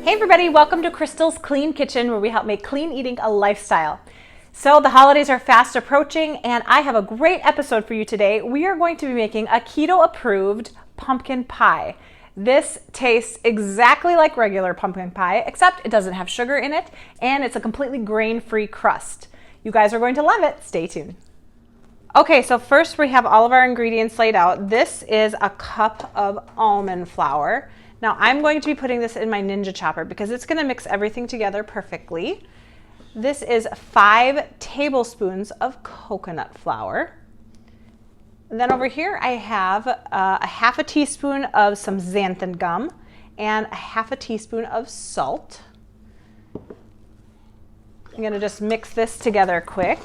Hey everybody, welcome to Crystal's Clean Kitchen, where we help make clean eating a lifestyle. So the holidays are fast approaching and I have a great episode for you today. We are going to be making a keto approved pumpkin pie. This tastes exactly like regular pumpkin pie, except it doesn't have sugar in it and it's a completely grain-free crust. You guys are going to love it. Stay tuned. Okay, so first we have all of our ingredients laid out. This is a cup of almond flour. Now I'm going to be putting this in my Ninja Chopper because it's going to mix everything together perfectly. This is 5 tablespoons of coconut flour. And then over here I have a half a teaspoon of some xanthan gum and a half a teaspoon of salt. I'm going to just mix this together quick.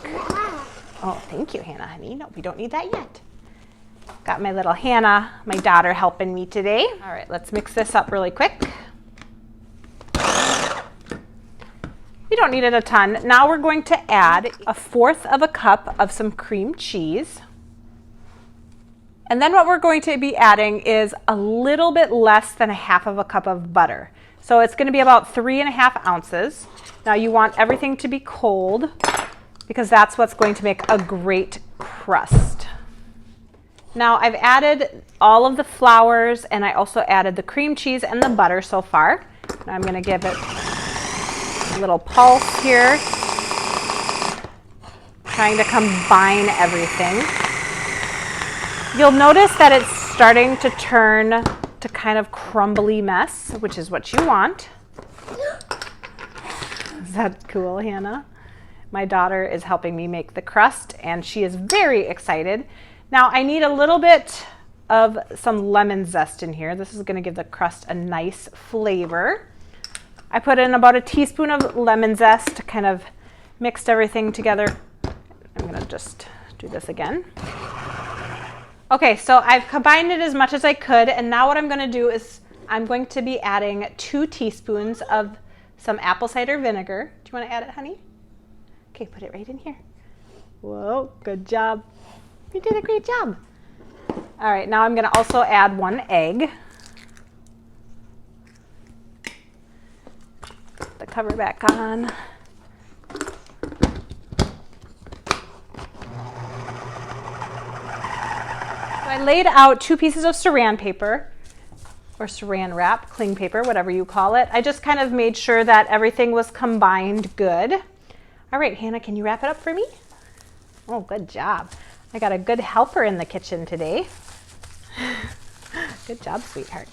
Oh, thank you, Hannah, honey. No, we don't need that yet. Got my little Hannah, my daughter, helping me today. All right, let's mix this up really quick. You don't need it a ton. Now we're going to add 1/4 of a cup of some cream cheese. And then what we're going to be adding is a little bit less than 1/2 of a cup of butter. So it's going to be about 3.5 ounces. Now you want everything to be cold because that's what's going to make a great crust. Now I've added all of the flours and I also added the cream cheese and the butter so far. Now I'm going to give it a little pulse here, trying to combine everything. You'll notice that it's starting to turn to kind of crumbly mess, which is what you want. Is that cool, Hannah? My daughter is helping me make the crust and she is very excited. Now I need a little bit of some lemon zest in here. This is going to give the crust a nice flavor. I put in about a teaspoon of lemon zest to kind of mix everything together. I'm going to just do this again. Okay, so I've combined it as much as I could, and now what I'm going to do is I'm going to be adding 2 teaspoons of some apple cider vinegar. Do you want to add it, honey? Okay, put it right in here. Whoa, good job. You did a great job. All right, now I'm going to also add 1 egg. Put the cover back on. So I laid out 2 pieces of saran paper, or saran wrap, cling paper, whatever you call it. I just kind of made sure that everything was combined good. All right, Hannah, can you wrap it up for me? Oh, good job. I got a good helper in the kitchen today. Good job, sweetheart.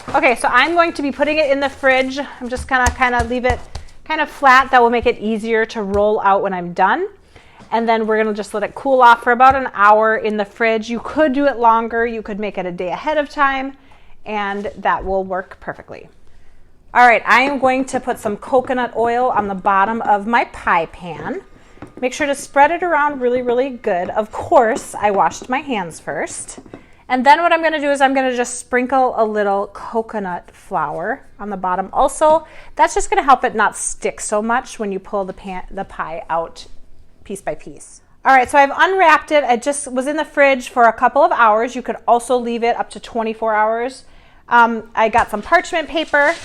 Okay, so I'm going to be putting it in the fridge. I'm just gonna kind of leave it kind of flat. That will make it easier to roll out when I'm done. And then we're gonna just let it cool off for about an hour in the fridge. You could do it longer. You could make it a day ahead of time, and that will work perfectly. All right, I am going to put some coconut oil on the bottom of my pie pan. Make sure to spread it around really, really good. Of course, I washed my hands first. And then what I'm going to do is I'm going to just sprinkle a little coconut flour on the bottom. Also, that's just going to help it not stick so much when you pull the pie out piece by piece. All right, so I've unwrapped it. It just was in the fridge for a couple of hours. You could also leave it up to 24 hours. I got some parchment paper.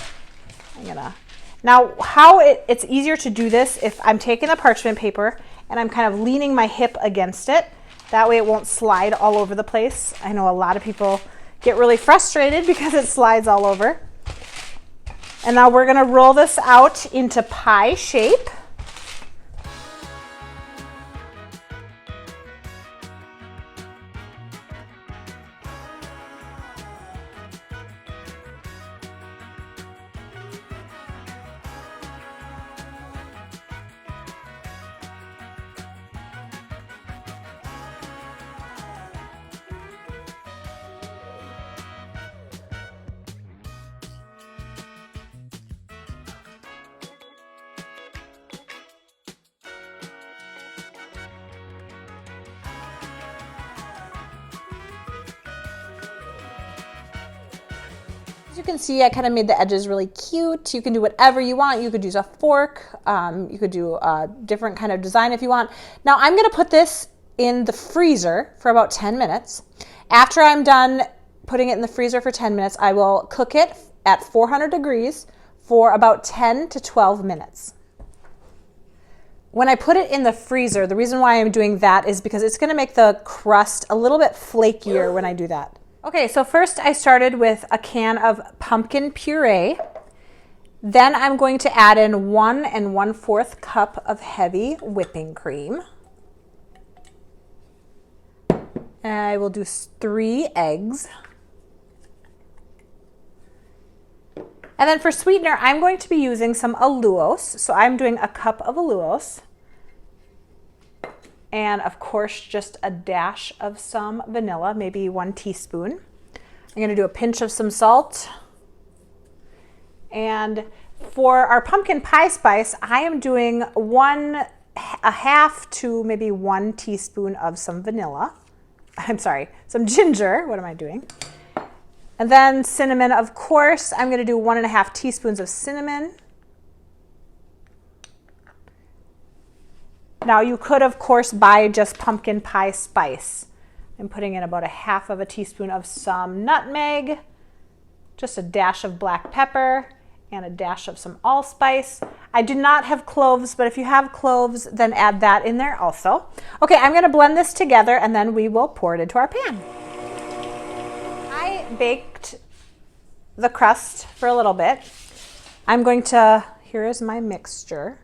Now, how it's easier to do this if I'm taking the parchment paper and I'm kind of leaning my hip against it. That way it won't slide all over the place. I know a lot of people get really frustrated because it slides all over. And now we're going to roll this out into pie shape. As you can see, I kind of made the edges really cute. You can do whatever you want. You could use a fork. You could do a different kind of design if you want. Now I'm going to put this in the freezer for about 10 minutes. After I'm done putting it in the freezer for 10 minutes, I will cook it at 400 degrees for about 10 to 12 minutes. When I put it in the freezer, the reason why I'm doing that is because it's gonna make the crust a little bit flakier when I do that. Okay, so first I started with a can of pumpkin puree. Then I'm going to add in 1 1/4 cup of heavy whipping cream. And I will do 3 eggs. And then for sweetener, I'm going to be using some allulose. So I'm doing a cup of allulose. And of course, just a dash of some vanilla, maybe 1 teaspoon. I'm gonna do a pinch of some salt. And for our pumpkin pie spice, I am doing 1/2 to maybe 1 teaspoon of some vanilla. I'm sorry, some ginger. What am I doing? And then cinnamon, of course, I'm gonna do 1 1/2 teaspoons of cinnamon. Now you could, of course, buy just pumpkin pie spice. I'm putting in about 1/2 of a teaspoon of some nutmeg, just a dash of black pepper, and a dash of some allspice. I do not have cloves, but if you have cloves, then add that in there also. Okay, I'm gonna blend this together and then we will pour it into our pan. I baked the crust for a little bit. Here is my mixture.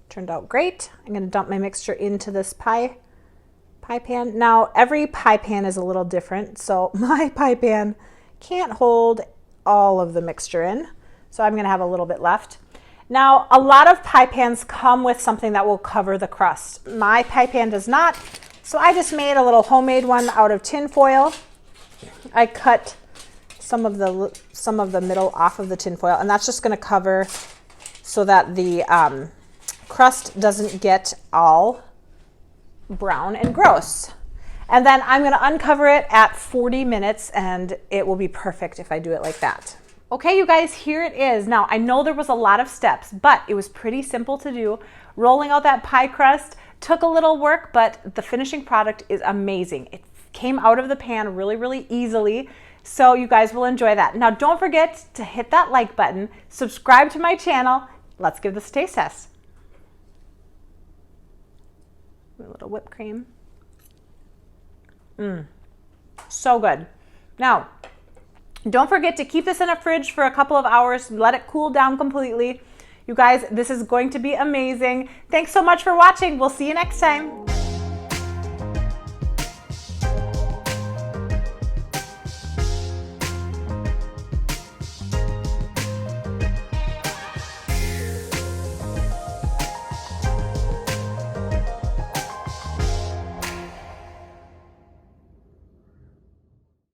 Turned out great. I'm gonna dump my mixture into this pie pan. Now, every pie pan is a little different, so my pie pan can't hold all of the mixture in, so I'm gonna have a little bit left. Now, a lot of pie pans come with something that will cover the crust. My pie pan does not, so I just made a little homemade one out of tin foil. I cut some of the middle off of the tin foil, and that's just gonna cover so that the crust doesn't get all brown and gross. And then I'm gonna uncover it at 40 minutes and it will be perfect if I do it like that. Okay, you guys, here it is. Now, I know there was a lot of steps, but it was pretty simple to do. Rolling out that pie crust took a little work, but the finishing product is amazing. It came out of the pan really, really easily. So you guys will enjoy that. Now, don't forget to hit that like button, subscribe to my channel. Let's give this a taste test. A little whipped cream. So good. Now, don't forget to keep this in a fridge for a couple of hours. Let it cool down completely. You guys, this is going to be amazing. Thanks so much for watching. We'll see you next time.